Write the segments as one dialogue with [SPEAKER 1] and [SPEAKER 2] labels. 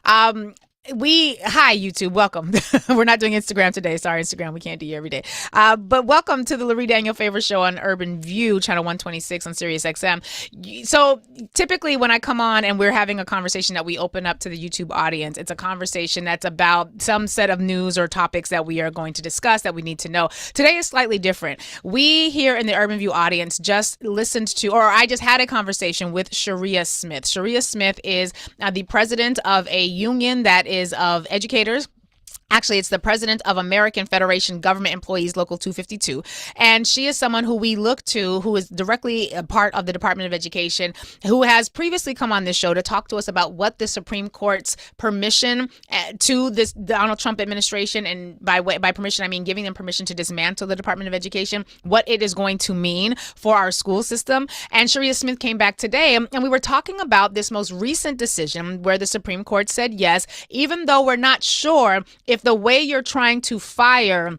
[SPEAKER 1] Hi YouTube, welcome. We're not doing Instagram today. Sorry, Instagram, we can't do you every day. But welcome to the Lurie Daniel Favor Show on Urban View, channel 126 on SiriusXM. So typically when I come on and we're having a conversation that we open up to the YouTube audience, it's a conversation that's about some set of news or topics that we are going to discuss that we need to know. Today is slightly different. We here in the Urban View audience just listened to, or I just had a conversation with Sharia Smith. Sharia Smith is the president of a union that is of educators. Actually, it's the president of American Federation Government Employees Local 252. And she is someone who we look to, who is directly a part of the Department of Education, who has previously come on this show to talk to us about what the Supreme Court's permission to this Donald Trump administration, and by permission, I mean giving them permission to dismantle the Department of Education, what it is going to mean for our school system. And Sharia Smith came back today, and we were talking about this most recent decision where the Supreme Court said yes, even though we're not sure if the way you're trying to fire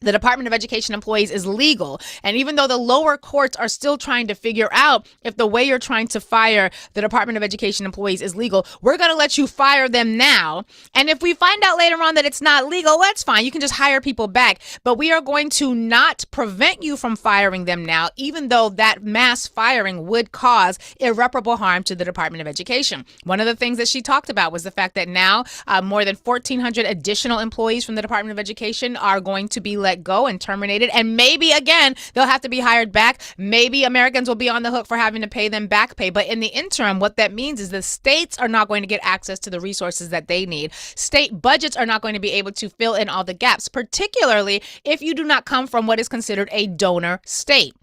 [SPEAKER 1] the Department of Education employees is legal. And even though the lower courts are still trying to figure out if the way you're trying to fire the Department of Education employees is legal, we're going to let you fire them now. And if we find out later on that it's not legal, that's fine. You can just hire people back. But we are going to not prevent you from firing them now, even though that mass firing would cause irreparable harm to the Department of Education. One of the things that she talked about was the fact that now more than 1,400 additional employees from the Department of Education are going to be let go and terminated, and maybe again they'll have to be hired back. Maybe Americans will be on the hook for having to pay them back pay. But in the interim, what that means is the states are not going to get access to the resources that they need. State budgets are not going to be able to fill in all the gaps, particularly if you do not come from what is considered a donor state.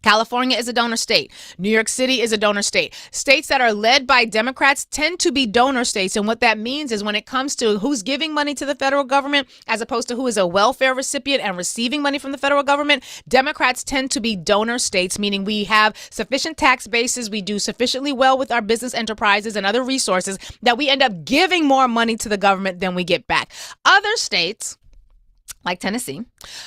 [SPEAKER 1] California is a donor state. New York City is a donor state. States that are led by Democrats tend to be donor states. And what that means is when it comes to who's giving money to the federal government, as opposed to who is a welfare recipient and receiving money from the federal government, Democrats tend to be donor states, meaning we have sufficient tax bases, we do sufficiently well with our business enterprises and other resources that we end up giving more money to the government than we get back. Other states, like Tennessee,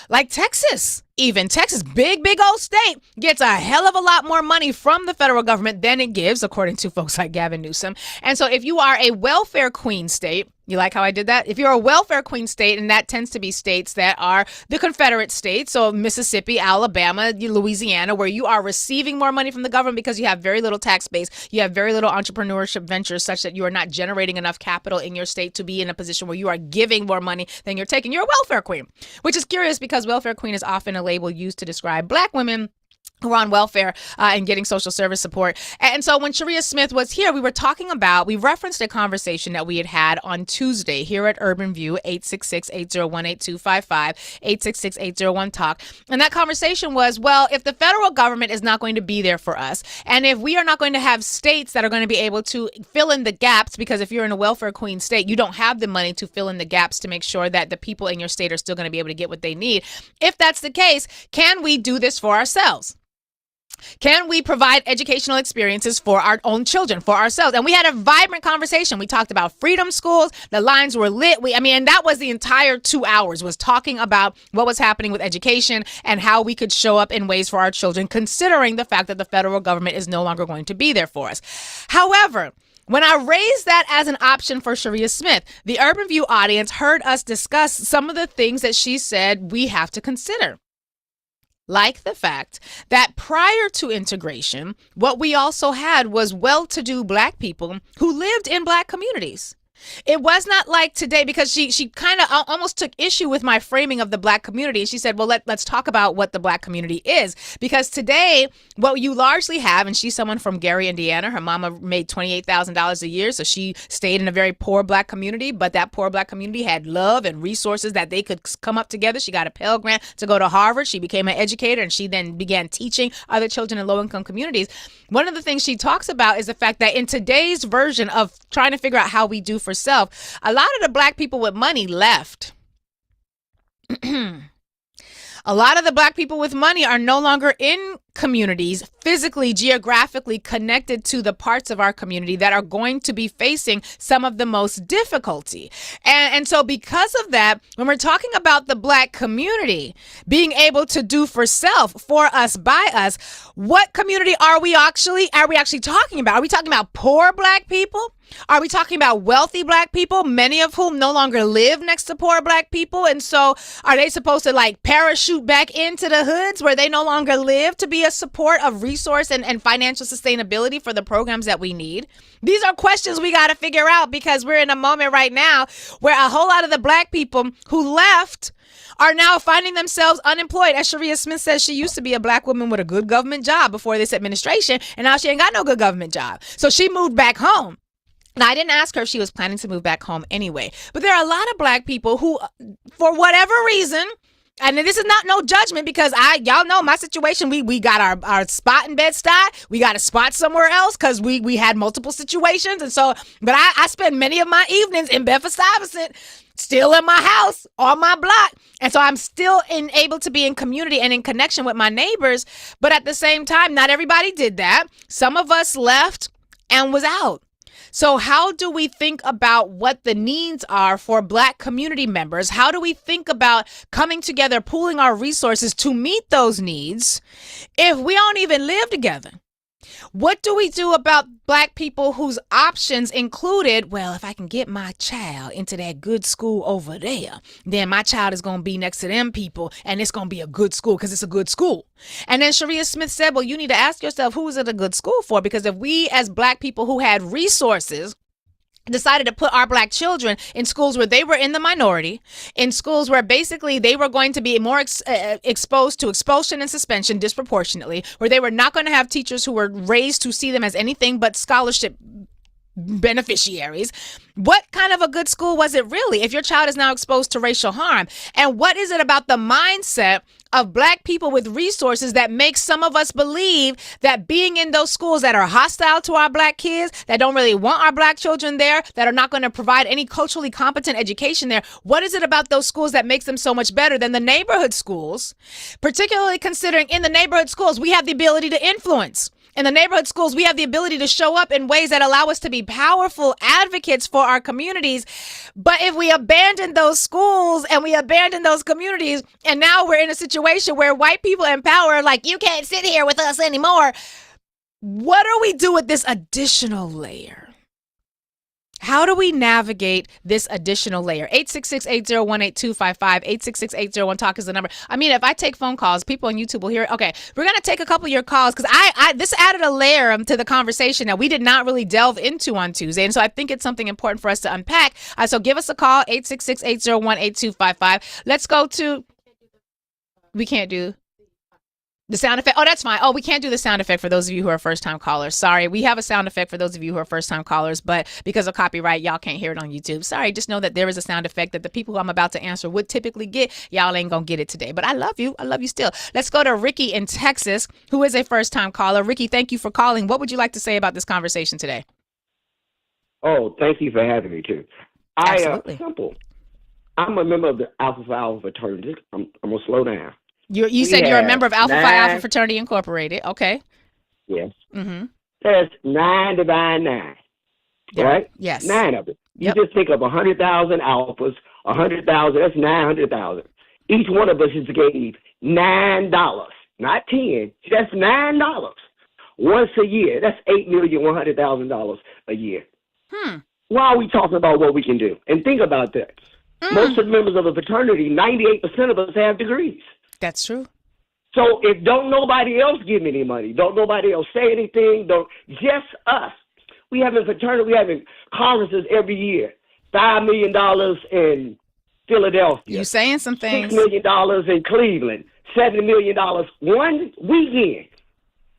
[SPEAKER 1] like Texas, even Texas, big old state, gets a hell of a lot more money from the federal government than it gives, according to folks like Gavin Newsom. And so if you are a welfare queen state, you like how I did that? If you're a welfare queen state, and that tends to be states that are the Confederate states, so Mississippi, Alabama, Louisiana, where you are receiving more money from the government because you have very little tax base, you have very little entrepreneurship ventures such that you are not generating enough capital in your state to be in a position where you are giving more money than you're taking. You're a welfare queen, which is curious because welfare queen is often a label used to describe Black women who are on welfare and getting social service support. And so when Sharia Smith was here, we referenced a conversation that we had on Tuesday here at Urban View, 866-801-8255, 866-801-TALK. And that conversation was, well, if the federal government is not going to be there for us, and if we are not going to have states that are going to be able to fill in the gaps, because if you're in a welfare queen state, you don't have the money to fill in the gaps to make sure that the people in your state are still going to be able to get what they need. If that's the case, can we do this for ourselves? Can we provide educational experiences for our own children, for ourselves? And we had a vibrant conversation. We talked about freedom schools. The lines were lit. And that was the entire 2 hours, was talking about what was happening with education and how we could show up in ways for our children, considering the fact that the federal government is no longer going to be there for us. However, when I raised that as an option for Sharia Smith, the Urban View audience heard us discuss some of the things that she said we have to consider. Like the fact that prior to integration, what we also had was well-to-do Black people who lived in Black communities. It was not like today, because she kind of almost took issue with my framing of the Black community. She said, well, let's talk about what the Black community is. Because today, what you largely have, and she's someone from Gary, Indiana. Her mama made $28,000 a year, so she stayed in a very poor Black community. But that poor Black community had love and resources that they could come up together. She got a Pell Grant to go to Harvard. She became an educator, and she then began teaching other children in low-income communities. One of the things she talks about is the fact that in today's version of trying to figure out how we do for self, a lot of the Black people with money left. A lot of the Black people with money are no longer in communities physically, geographically connected to the parts of our community that are going to be facing some of the most difficulty. And so because of that, when we're talking about the Black community being able to do for self, for us, by us, what community are we actually talking about? Are we talking about poor Black people? Are we talking about wealthy Black people, many of whom no longer live next to poor Black people? And so are they supposed to like parachute back into the hoods where they no longer live to be a support of resource and financial sustainability for the programs that we need? These are questions we got to figure out, because we're in a moment right now where a whole lot of the Black people who left are now finding themselves unemployed. As Sharia Smith says, she used to be a Black woman with a good government job before this administration, and now she ain't got no good government job. So she moved back home. Now, I didn't ask her if she was planning to move back home anyway, but there are a lot of Black people who, for whatever reason, and this is not no judgment, because y'all know my situation. We got our spot in Bed-Stuy. We got a spot somewhere else because we had multiple situations. And so, but I spend many of my evenings in Bedford-Stuyvesant, still in my house, on my block. And so I'm still able to be in community and in connection with my neighbors. But at the same time, not everybody did that. Some of us left and was out. So how do we think about what the needs are for Black community members? How do we think about coming together, pooling our resources to meet those needs if we don't even live together? What do we do about Black people whose options included, well, if I can get my child into that good school over there, then my child is going to be next to them people and it's going to be a good school because it's a good school. And then Sharia Smith said, well, you need to ask yourself, who is it a good school for? Because if we as Black people who had resources decided to put our Black children in schools where they were in the minority, in schools where basically they were going to be more exposed to expulsion and suspension disproportionately, where they were not going to have teachers who were raised to see them as anything but scholarship beneficiaries. What kind of a good school was it really if your child is now exposed to racial harm? And what is it about the mindset of Black people with resources that makes some of us believe that being in those schools that are hostile to our Black kids, that don't really want our Black children there, that are not going to provide any culturally competent education there, what is it about those schools that makes them so much better than the neighborhood schools? Particularly considering in the neighborhood schools, we have the ability to influence. In the neighborhood schools, we have the ability to show up in ways that allow us to be powerful advocates for our communities. But if we abandon those schools and we abandon those communities, and now we're in a situation where white people in power are like, you can't sit here with us anymore. What do we do with this additional layer? How do we navigate this additional layer? 866-801-8255, 866-801-TALK is the number. I mean, if I take phone calls, people on YouTube will hear it. Okay, we're going to take a couple of your calls because this added a layer to the conversation that we did not really delve into on Tuesday. And so I think it's something important for us to unpack. So give us a call, 866-801-8255. Let's go to, we can't do the sound effect. Oh, that's fine. Oh, we can't do the sound effect for those of you who are first-time callers. Sorry. We have a sound effect for those of you who are first-time callers, but because of copyright, y'all can't hear it on YouTube. Sorry. Just know that there is a sound effect that the people who I'm about to answer would typically get. Y'all ain't gonna get it today, but I love you. I love you still. Let's go to Ricky in Texas, who is a first-time caller. Ricky, thank you for calling. What would you like to say about this conversation today?
[SPEAKER 2] Oh, thank you for having me, too.
[SPEAKER 1] Absolutely.
[SPEAKER 2] Simple. I'm a member of the Alpha Phi Alpha fraternity. I'm going to slow down.
[SPEAKER 1] You said you're a member of Alpha Phi Alpha Fraternity Incorporated. Okay.
[SPEAKER 2] Yes.
[SPEAKER 1] Mm-hmm.
[SPEAKER 2] There's 9 divine 9.
[SPEAKER 1] Yeah.
[SPEAKER 2] Right?
[SPEAKER 1] Yes.
[SPEAKER 2] 9 of it.
[SPEAKER 1] Yep.
[SPEAKER 2] You just think of 100,000 alphas, 100,000, that's 900,000. Each one of us is gave $9, not 10. That's $9 once a year. That's $8,100,000 a year. Why are we talking about what we can do? And think about that. Most of the members of the fraternity, 98% of us have degrees.
[SPEAKER 1] That's true.
[SPEAKER 2] So if don't nobody else give me any money, don't nobody else say anything, just us. We having fraternity, we having conferences every year. $5 million in Philadelphia.
[SPEAKER 1] You saying some things.
[SPEAKER 2] $6 million in Cleveland. $70 million one weekend.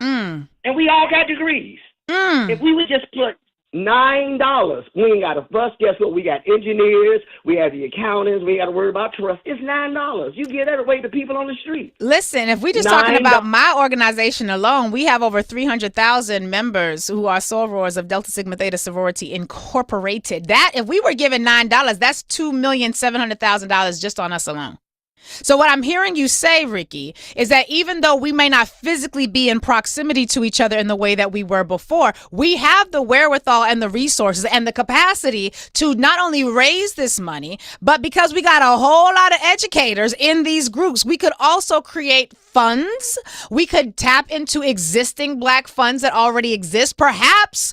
[SPEAKER 2] And we all got degrees. If we would just put $9, we ain't got a fuss. Guess what? We got engineers. We have the accountants. We ain't got to worry about trust. It's $9. You give that away to people on the street.
[SPEAKER 1] Listen, if we just talking about my organization alone, we have over 300,000 members who are sorors of Delta Sigma Theta Sorority Incorporated. That if we were given $9, that's $2,700,000 just on us alone. So what I'm hearing you say, Ricky, is that even though we may not physically be in proximity to each other in the way that we were before, we have the wherewithal and the resources and the capacity to not only raise this money, but because we got a whole lot of educators in these groups, we could also create funds. We could tap into existing Black funds that already exist. Perhaps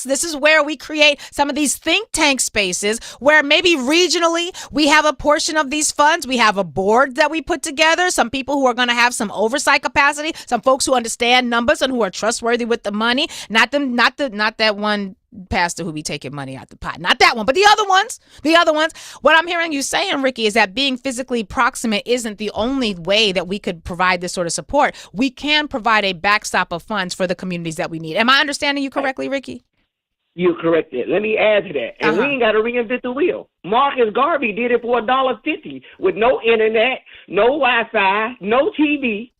[SPEAKER 1] this is where we create some of these think tank spaces where maybe regionally we have a portion of these funds. We have a board that we put together, some people who are going to have some oversight capacity, some folks who understand numbers and who are trustworthy with the money. Not that one pastor who be taking money out the pot. Not that one, but the other ones. What I'm hearing you saying, Ricky, is that being physically proximate isn't the only way that we could provide this sort of support. We can provide a backstop of funds for the communities that we need. Am I understanding you correctly, Ricky?
[SPEAKER 2] You're correct. Let me add to that. And we ain't got to reinvent the wheel. Marcus Garvey did it for $1.50 with no internet, no Wi-Fi, no TV.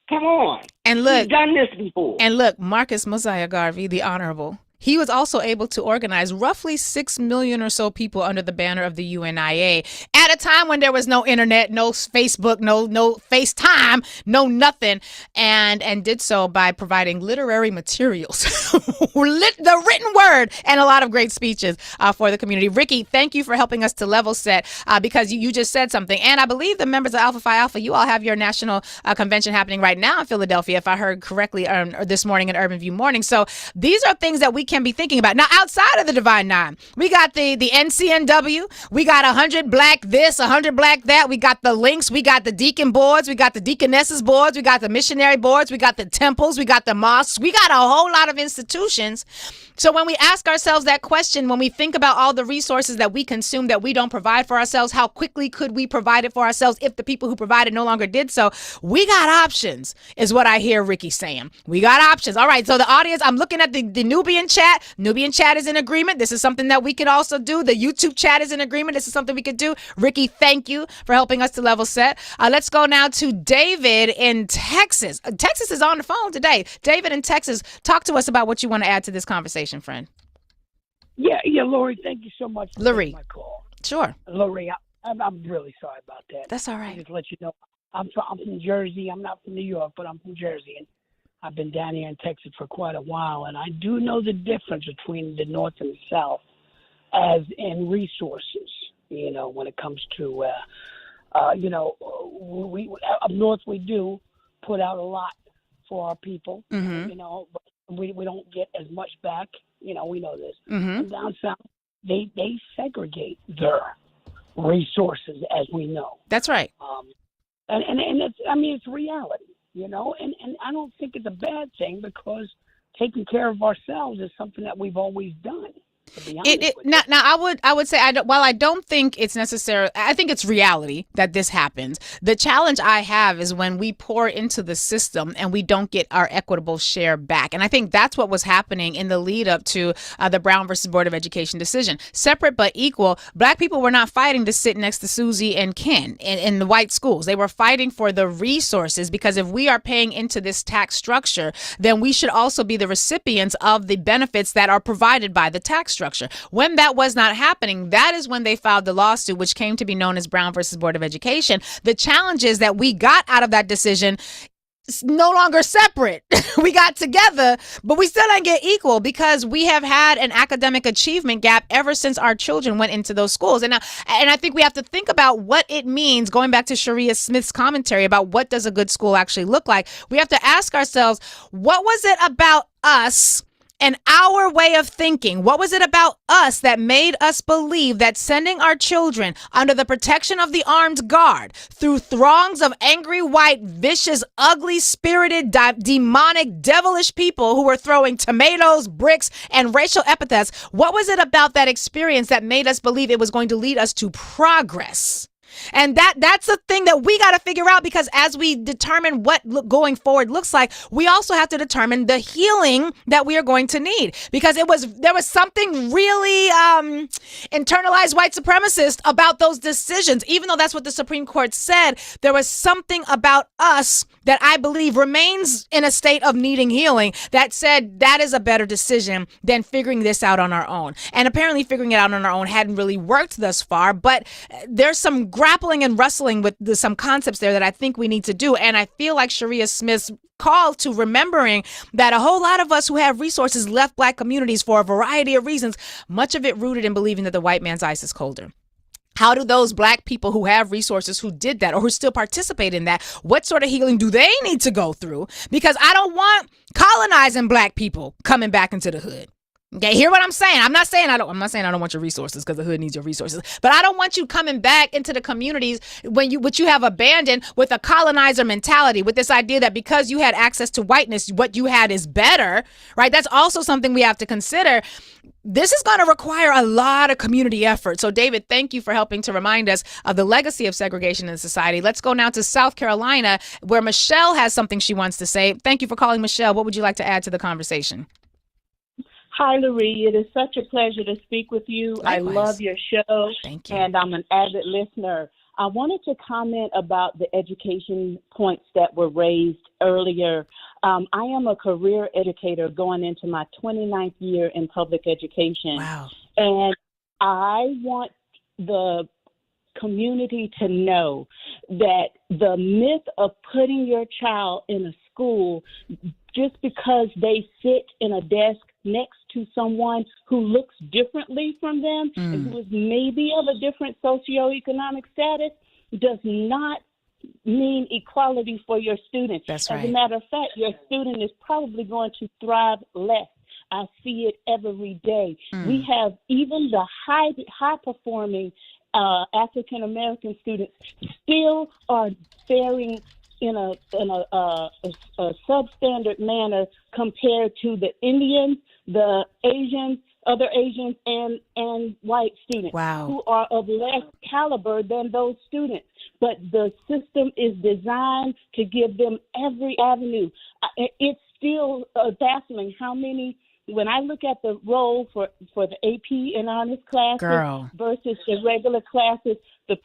[SPEAKER 2] Come on.
[SPEAKER 1] And look,
[SPEAKER 2] he's done this before.
[SPEAKER 1] And look, Marcus Mosiah Garvey, the Honorable, he was also able to organize roughly 6 million or so people under the banner of the UNIA at a time when there was no internet, no Facebook, no FaceTime, no nothing, and did so by providing literary materials, the written word, and a lot of great speeches for the community. Ricky, thank you for helping us to level set because you just said something. And I believe the members of Alpha Phi Alpha, you all have your national convention happening right now in Philadelphia, if I heard correctly, this morning in Urban View Morning. So these are things that we can be thinking about. Now, outside of the Divine Nine, we got the NCNW, we got 100 Black this, 100 Black that, we got the links, we got the deacon boards, we got the deaconesses boards, we got the missionary boards, we got the temples, we got the mosques, we got a whole lot of institutions. So when we ask ourselves that question, when we think about all the resources that we consume that we don't provide for ourselves, how quickly could we provide it for ourselves if the people who provided no longer did so? We got options, is what I hear Ricky saying. We got options. All right, so the audience, I'm looking at the Nubian chat. Nubian chat is in agreement. This is something that we could also do. The YouTube chat is in agreement. This is something we could do. Ricky, thank you for helping us to level set. Let's go now to David in Texas. Texas is on the phone today. David in Texas, talk to us about what you want to add to this conversation, friend.
[SPEAKER 3] Yeah, Lurie, thank you so much for
[SPEAKER 1] Lurie.
[SPEAKER 3] my call.
[SPEAKER 1] Sure.
[SPEAKER 3] Lurie, I'm really sorry about that.
[SPEAKER 1] That's all right.
[SPEAKER 3] Just to let you know, I'm from Jersey. I'm not from New York, but I'm from Jersey, and I've been down here in Texas for quite a while, and I do know the difference between the North and the South as in resources, when it comes to, we up north we do put out a lot for our people, but we don't get as much back. We know this. And down south, they segregate their resources, as we know.
[SPEAKER 1] That's right.
[SPEAKER 3] And it's reality, and I don't think it's a bad thing because taking care of ourselves is something that we've always done.
[SPEAKER 1] Now I would say while I don't think it's necessary, I think it's reality that this happens. The challenge I have is when we pour into the system and we don't get our equitable share back. And I think that's what was happening in the lead up to the Brown versus Board of Education decision. Separate but equal, Black people were not fighting to sit next to Susie and Ken in the white schools. They were fighting for the resources because if we are paying into this tax structure, then we should also be the recipients of the benefits that are provided by the tax structure. When that was not happening, that is when they filed the lawsuit, which came to be known as Brown versus Board of Education. The challenges that we got out of that decision no longer separate. We got together, but we still ain't get equal because we have had an academic achievement gap ever since our children went into those schools. And I think we have to think about what it means, going back to Sharia Smith's commentary about what does a good school actually look like. We have to ask ourselves, what was it about us and our way of thinking? What was it about us that made us believe that sending our children under the protection of the armed guard through throngs of angry, white, vicious, ugly, spirited, demonic, devilish people who were throwing tomatoes, bricks, and racial epithets, what was it about that experience that made us believe it was going to lead us to progress? And that's the thing that we got to figure out, because as we determine what going forward looks like, we also have to determine the healing that we are going to need, because there was something really internalized white supremacist about those decisions. Even though that's what the Supreme Court said, there was something about us that I believe remains in a state of needing healing that said that is a better decision than figuring this out on our own. And apparently figuring it out on our own hadn't really worked thus far, but there's some grappling and wrestling with some concepts there that I think we need to do. And I feel like Sharia Smith's call to remembering that a whole lot of us who have resources left Black communities for a variety of reasons, much of it rooted in believing that the white man's ice is colder. How do those Black people who have resources, who did that or who still participate in that, what sort of healing do they need to go through? Because I don't want colonizing Black people coming back into the hood. Okay, hear what I'm saying? I'm not saying I don't want your resources, because the hood needs your resources. But I don't want you coming back into the communities which you have abandoned with a colonizer mentality, with this idea that because you had access to whiteness, what you had is better, right? That's also something we have to consider. This is going to require a lot of community effort. So, David, thank you for helping to remind us of the legacy of segregation in society. Let's go now to South Carolina, where Michelle has something she wants to say. Thank you for calling, Michelle. What would you like to add to the conversation?
[SPEAKER 4] Hi, Lurie. It is such a pleasure to speak with you.
[SPEAKER 1] Likewise.
[SPEAKER 4] I love your show.
[SPEAKER 1] Thank you.
[SPEAKER 4] And I'm an avid listener. I wanted to comment about the education points that were raised earlier. I am a career educator going into my 29th year in public education.
[SPEAKER 1] Wow.
[SPEAKER 4] And I want the community to know that the myth of putting your child in a school just because they sit in a desk next to someone who looks differently from them and who is maybe of a different socioeconomic status does not mean equality for your student.
[SPEAKER 1] That's right.
[SPEAKER 4] As a matter of fact, your student is probably going to thrive less. I see it every day. We have even the high performing African American students still are faring in a substandard manner compared to the Indians, the Asians, other Asians, and white students who are of less caliber than those students. But the system is designed to give them every avenue. It's still baffling how many. When I look at the roll for the AP and honors classes versus the regular classes, the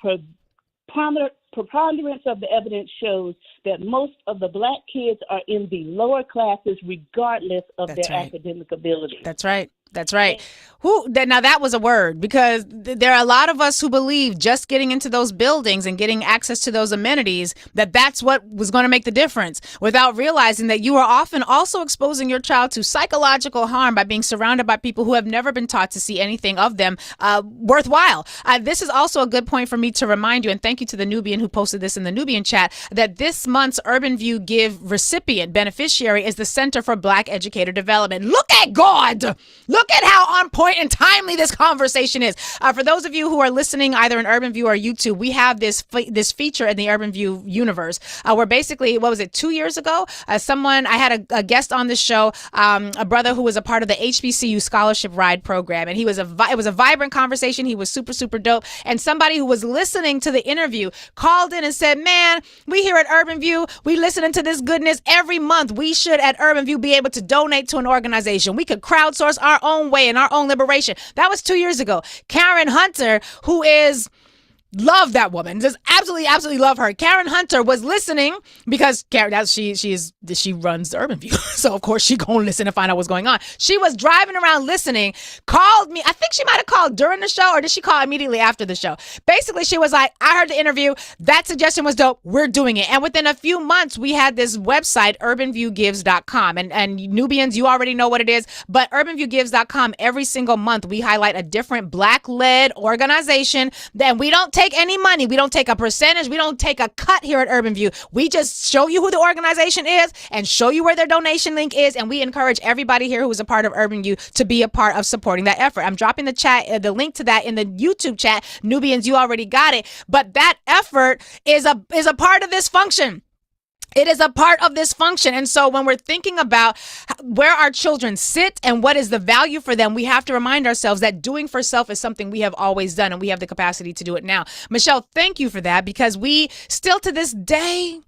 [SPEAKER 4] preponderance of the evidence shows that most of the Black kids are in the lower classes regardless of their academic ability.
[SPEAKER 1] That's right. That's right. Now that was a word, because there are a lot of us who believe just getting into those buildings and getting access to those amenities, that's what was going to make the difference, without realizing that you are often also exposing your child to psychological harm by being surrounded by people who have never been taught to see anything of them worthwhile. This is also a good point for me to remind you, and thank you to the Nubian who posted this in the Nubian chat, that this month's Urban View Give recipient beneficiary is the Center for Black Educator Development. Look at God! Look at how on point and timely this conversation is. For those of you who are listening either in Urban View or YouTube, we have this feature in the Urban View universe where basically, 2 years ago, I had a guest on the show, a brother who was a part of the HBCU Scholarship Ride program, and it was a vibrant conversation. He was super, super dope. And somebody who was listening to the interview called in and said, man, we here at Urban View, we listening to this goodness every month. We should at Urban View be able to donate to an organization. We could crowdsource our own way and our own liberation. That was 2 years ago. Karen Hunter, who is love that woman, just absolutely love her. Karen Hunter was listening because Karen, she runs the Urban View, so of course she gonna listen and find out what's going on. She was driving around listening, called me. I think she might have called during the show, or did she call immediately after the show? Basically, she was like, I heard the interview. That suggestion was dope. We're doing it. And within a few months, we had this website, urbanviewgives.com. And Nubians, you already know what it is, but urbanviewgives.com, every single month, we highlight a different Black-led organization. Then we don't take any money. We don't take a percentage. We don't take a cut here at Urban View. We just show you who the organization is and show you where their donation link is. And we encourage everybody here who is a part of Urban View to be a part of supporting that effort. I'm dropping the link to that in the YouTube chat. Nubians, you already got it. But that effort is a part of this function. It is a part of this function. And so when we're thinking about where our children sit and what is the value for them, we have to remind ourselves that doing for self is something we have always done, and we have the capacity to do it now. Michelle, thank you for that, because we still to this day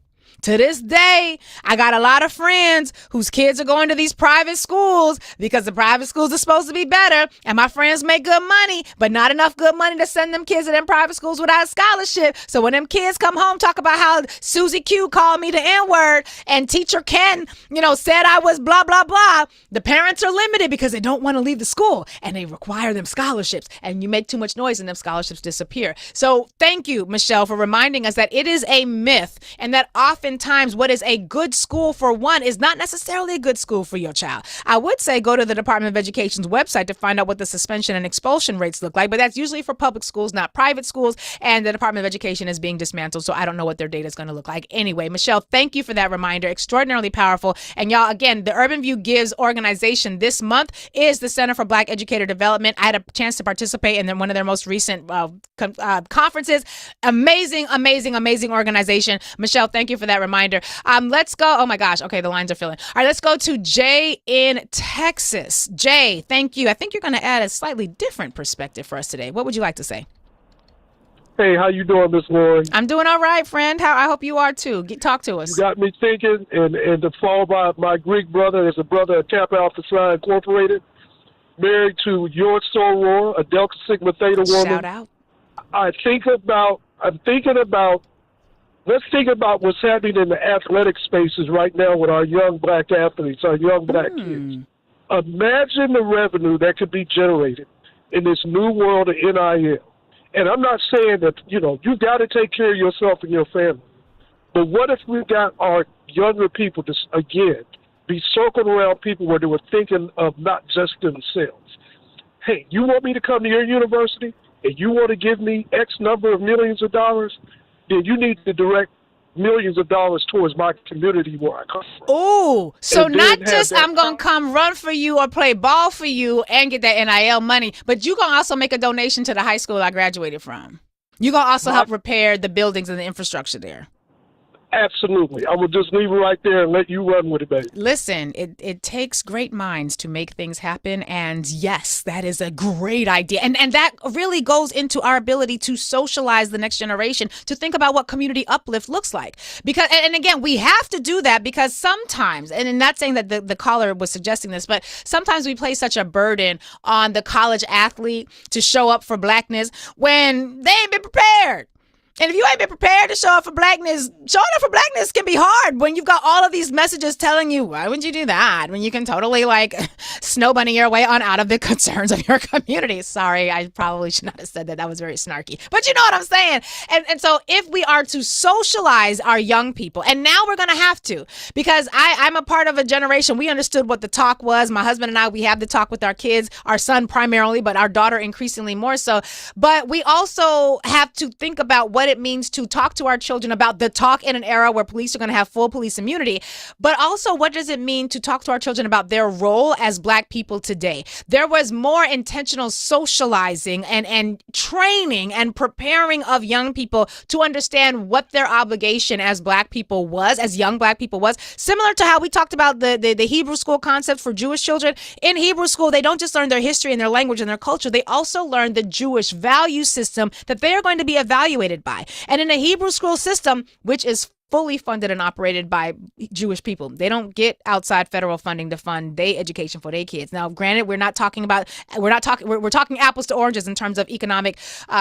[SPEAKER 1] To this day, I got a lot of friends whose kids are going to these private schools because the private schools are supposed to be better, and my friends make good money, but not enough good money to send them kids to them private schools without a scholarship. So when them kids come home, talk about how Susie Q called me the N-word and teacher Ken, said I was blah, blah, blah, the parents are limited because they don't want to leave the school, and they require them scholarships, and you make too much noise and them scholarships disappear. So thank you, Michelle, for reminding us that it is a myth, and that oftentimes what is a good school for one is not necessarily a good school for your child. I would say go to the Department of Education's website to find out what the suspension and expulsion rates look like, but that's usually for public schools, not private schools, and the Department of Education is being dismantled, so I don't know what their data is going to look like. Anyway, Michelle, thank you for that reminder. Extraordinarily powerful. And y'all, again, the Urban View Gives organization this month is the Center for Black Educator Development. I had a chance to participate in one of their most recent conferences. Amazing, amazing, amazing organization. Michelle, thank you for that reminder. Let's go. Oh my gosh. Okay, the lines are filling. All right, let's go to Jay in Texas. Jay, thank you. I think you're going to add a slightly different perspective for us today. What would you like to say?
[SPEAKER 5] Hey, how you doing, Miss Lurie?
[SPEAKER 1] I'm doing all right, friend. I hope you are too. Talk to us.
[SPEAKER 5] You got me thinking, and to fall by my Greek brother is a brother at Kappa Alpha Psi Incorporated, married to your soror, a Delta Sigma Theta woman.
[SPEAKER 1] Shout out.
[SPEAKER 5] let's think about what's happening in the athletic spaces right now with our young black athletes, our young black kids. Imagine the revenue that could be generated in this new world of NIL. And I'm not saying that, you've got to take care of yourself and your family. But what if we got our younger people to, again, be circled around people where they were thinking of not just themselves? Hey, you want me to come to your university and you want to give me X number of millions of dollars? Then you need to direct millions of dollars towards my community where I come from.
[SPEAKER 1] Oh, so not just I'm going to come run for you or play ball for you and get that NIL money, but you're going to also make a donation to the high school I graduated from. You're going to also help repair the buildings and the infrastructure there.
[SPEAKER 5] Absolutely. I will just leave it right there and let you run with it, baby.
[SPEAKER 1] Listen, it takes great minds to make things happen. And yes, that is a great idea. And that really goes into our ability to socialize the next generation, to think about what community uplift looks like. Because, and again, we have to do that because sometimes, and I'm not saying that the caller was suggesting this, but sometimes we place such a burden on the college athlete to show up for blackness when they ain't been prepared. And if you ain't been prepared to show up for blackness, showing up for blackness can be hard when you've got all of these messages telling you, why would you do that? When you can totally snow bunny your way on out of the concerns of your community. Sorry, I probably should not have said that. That was very snarky. But you know what I'm saying? And so if we are to socialize our young people, and now we're going to have to, because I'm a part of a generation, we understood what the talk was. My husband and I, we have the talk with our kids, our son primarily, but our daughter increasingly more so. But we also have to think about what it means to talk to our children about the talk in an era where police are going to have full police immunity, but also what does it mean to talk to our children about their role as black people today? There was more intentional socializing and training and preparing of young people to understand what their obligation as black people was, as young black people was, similar to how we talked about the Hebrew school concept for Jewish children. In Hebrew school, they don't just learn their history and their language and their culture, they also learn the Jewish value system that they are going to be evaluated by. And in a Hebrew school system, which is fully funded and operated by Jewish people, they don't get outside federal funding to fund their education for their kids. Now, granted, we're talking apples to oranges in terms of economic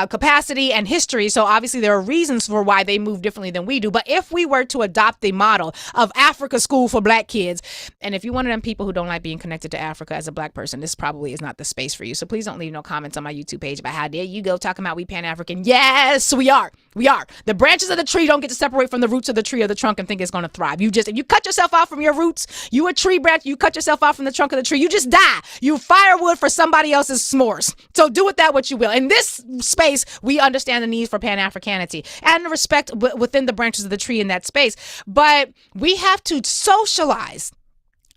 [SPEAKER 1] capacity and history. So obviously there are reasons for why they move differently than we do. But if we were to adopt the model of Africa School for Black kids, and if you're one of them people who don't like being connected to Africa as a black person, this probably is not the space for you. So please don't leave no comments on my YouTube page about how dare you go talking about we Pan-African. Yes, we are. We are. The branches of the tree don't get to separate from the roots of the tree or the trunk and think it's going to thrive. If you cut yourself off from your roots, you a tree branch, you cut yourself off from the trunk of the tree, you just die. You firewood for somebody else's s'mores. So do with that what you will. In this space, we understand the need for Pan-Africanity and respect within the branches of the tree in that space. But we have to socialize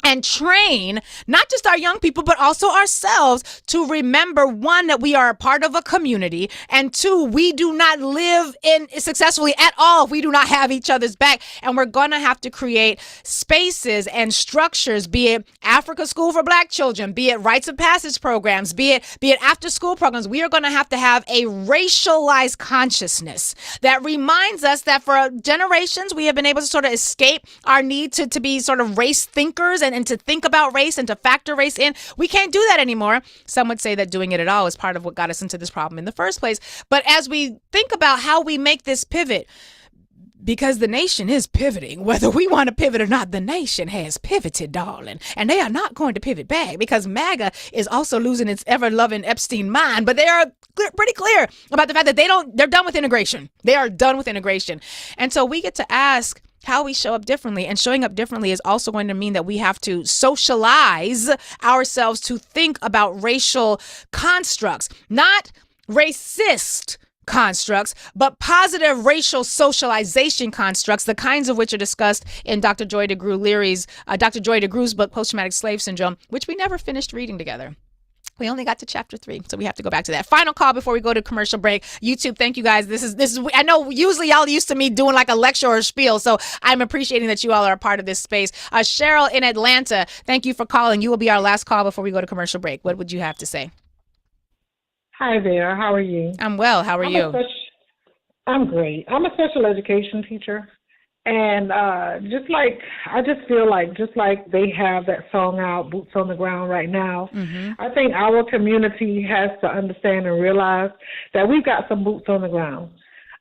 [SPEAKER 1] and train not just our young people, but also ourselves to remember, one, that we are a part of a community, and two, we do not live in successfully at all if we do not have each other's back. And we're going to have to create spaces and structures, be it Africa School for Black children, be it rites of passage programs, be it after school programs. We are going to have a racialized consciousness that reminds us that for generations we have been able to sort of escape our need to be sort of race thinkers and to think about race and to factor race in. We can't do that anymore. Some would say that doing it at all is part of what got us into this problem in the first place. But as we think about how we make this pivot, because the nation is pivoting, whether we want to pivot or not, the nation has pivoted, darling. And they are not going to pivot back, because MAGA is also losing its ever-loving Epstein mind. But they are pretty clear about the fact that they're done with integration. They are done with integration. And so we get to ask how we show up differently, and showing up differently is also going to mean that we have to socialize ourselves to think about racial constructs, not racist constructs, but positive racial socialization constructs, the kinds of which are discussed in Dr. Joy DeGruy's book, Post-Traumatic Slave Syndrome, which we never finished reading together. We only got to chapter 3, so we have to go back to that. Final call before we go to commercial break. YouTube, thank you guys. This is. I know usually y'all used to me doing like a lecture or a spiel, so I'm appreciating that you all are a part of this space. Cheryl in Atlanta, thank you for calling. You will be our last call before we go to commercial break. What would you have to say?
[SPEAKER 6] Hi there. How are you?
[SPEAKER 1] I'm well. How are you?
[SPEAKER 6] I'm great. I'm a special education teacher. And I just feel like just like they have that song out, Boots on the Ground right now, I think our community has to understand and realize that we've got some boots on the ground.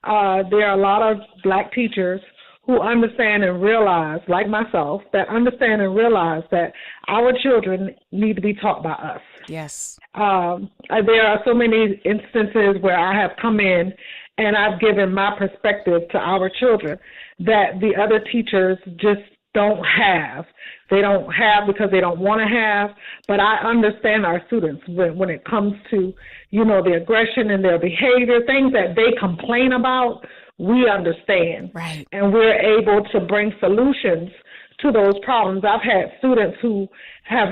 [SPEAKER 6] There are a lot of Black teachers who understand and realize, like myself, that understand and realize that our children need to be taught by us.
[SPEAKER 1] Yes.
[SPEAKER 6] There are so many instances where I have come in and I've given my perspective to our children that the other teachers just don't have. They don't have because they don't want to have. But I understand our students when it comes to, the aggression and their behavior, things that they complain about, we understand.
[SPEAKER 1] Right.
[SPEAKER 6] And we're able to bring solutions to those problems. I've had students who have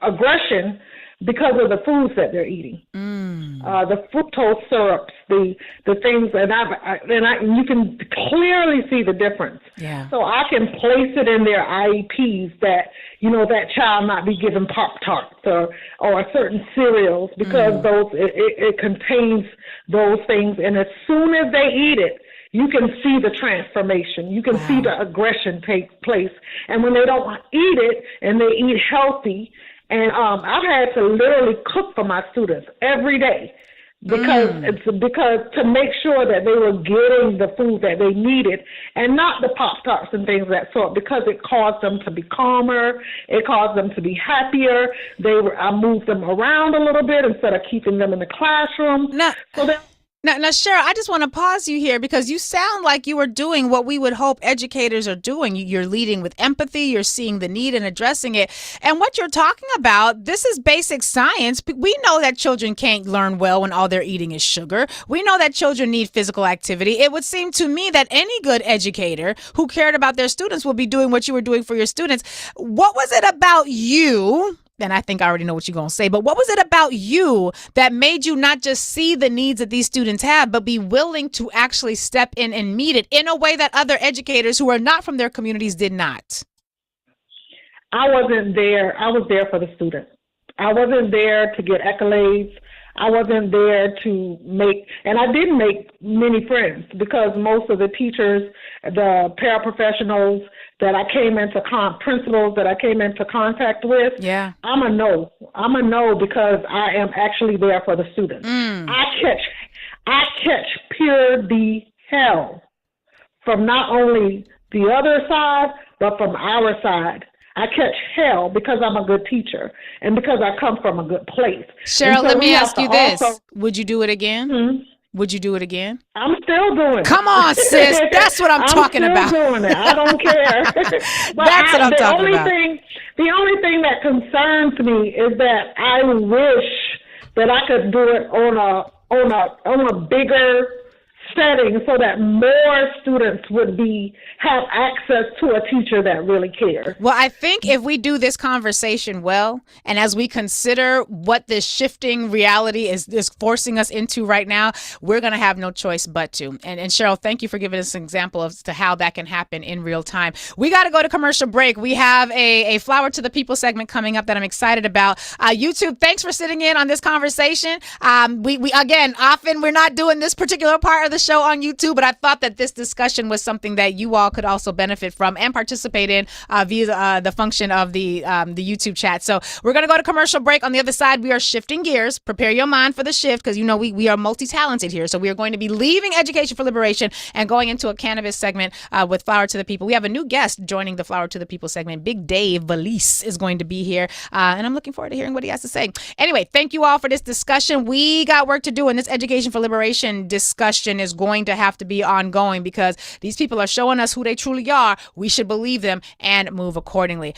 [SPEAKER 6] aggression because of the foods that they're eating, the fructose syrups, the things, and you can clearly see the difference.
[SPEAKER 1] Yeah.
[SPEAKER 6] So I can place it in their IEPs that that child not be given Pop-Tarts or certain cereals because it contains those things, and as soon as they eat it, you can see the transformation. You can see the aggression take place, and when they don't eat it and they eat healthy. And I've had to literally cook for my students every day because to make sure that they were getting the food that they needed and not the Pop-Tarts and things of that sort, because it caused them to be calmer. It caused them to be happier. I moved them around a little bit instead of keeping them in the classroom.
[SPEAKER 1] Now, Cheryl, I just want to pause you here because you sound like you are doing what we would hope educators are doing. You're leading with empathy. You're seeing the need and addressing it. And what you're talking about, this is basic science. We know that children can't learn well when all they're eating is sugar. We know that children need physical activity. It would seem to me that any good educator who cared about their students will be doing what you were doing for your students. What was it about you? And I think I already know what you're going to say, but what was it about you that made you not just see the needs that these students have, but be willing to actually step in and meet it in a way that other educators who are not from their communities did not?
[SPEAKER 6] I wasn't there. I was there for the student. I wasn't there to get accolades. I wasn't there to and I didn't make many friends because most of the teachers, the paraprofessionals that I came into principals that I came into contact with, I'm a no because I am actually there for the students. I catch pure hell from not only the other side, but from our side. I catch hell because I'm a good teacher and because I come from a good place.
[SPEAKER 1] Cheryl, let me ask you this. Would you do it again? Would you do it again?
[SPEAKER 6] I'm still doing it.
[SPEAKER 1] Come on, sis. That's what I'm talking about.
[SPEAKER 6] I'm still doing it. I don't care.
[SPEAKER 1] That's what I'm talking about.
[SPEAKER 6] The only thing that concerns me is that I wish that I could do it on a bigger setting so that more students would have access to a teacher that really cares.
[SPEAKER 1] Well, I think if we do this conversation well, and as we consider what this shifting reality is forcing us into right now, we're going to have no choice but to. And Cheryl, thank you for giving us an example as to how that can happen in real time. We got to go to commercial break. We have a Flower to the People segment coming up that I'm excited about. YouTube, thanks for sitting in on this conversation. We again, often we're not doing this particular part of the show on YouTube, but I thought that this discussion was something that you all could also benefit from and participate in via the function of the YouTube chat. So we're going to go to commercial break. On the other side, we are shifting gears. Prepare your mind for the shift, because we are multi-talented here. So we are going to be leaving Education for Liberation and going into a cannabis segment with Flower to the People. We have a new guest joining the Flower to the People segment. Big Dave Valise is going to be here, and I'm looking forward to hearing what he has to say. Anyway, thank you all for this discussion. We got work to do, and this Education for Liberation discussion is going to have to be ongoing because these people are showing us who they truly are. We should believe them and move accordingly.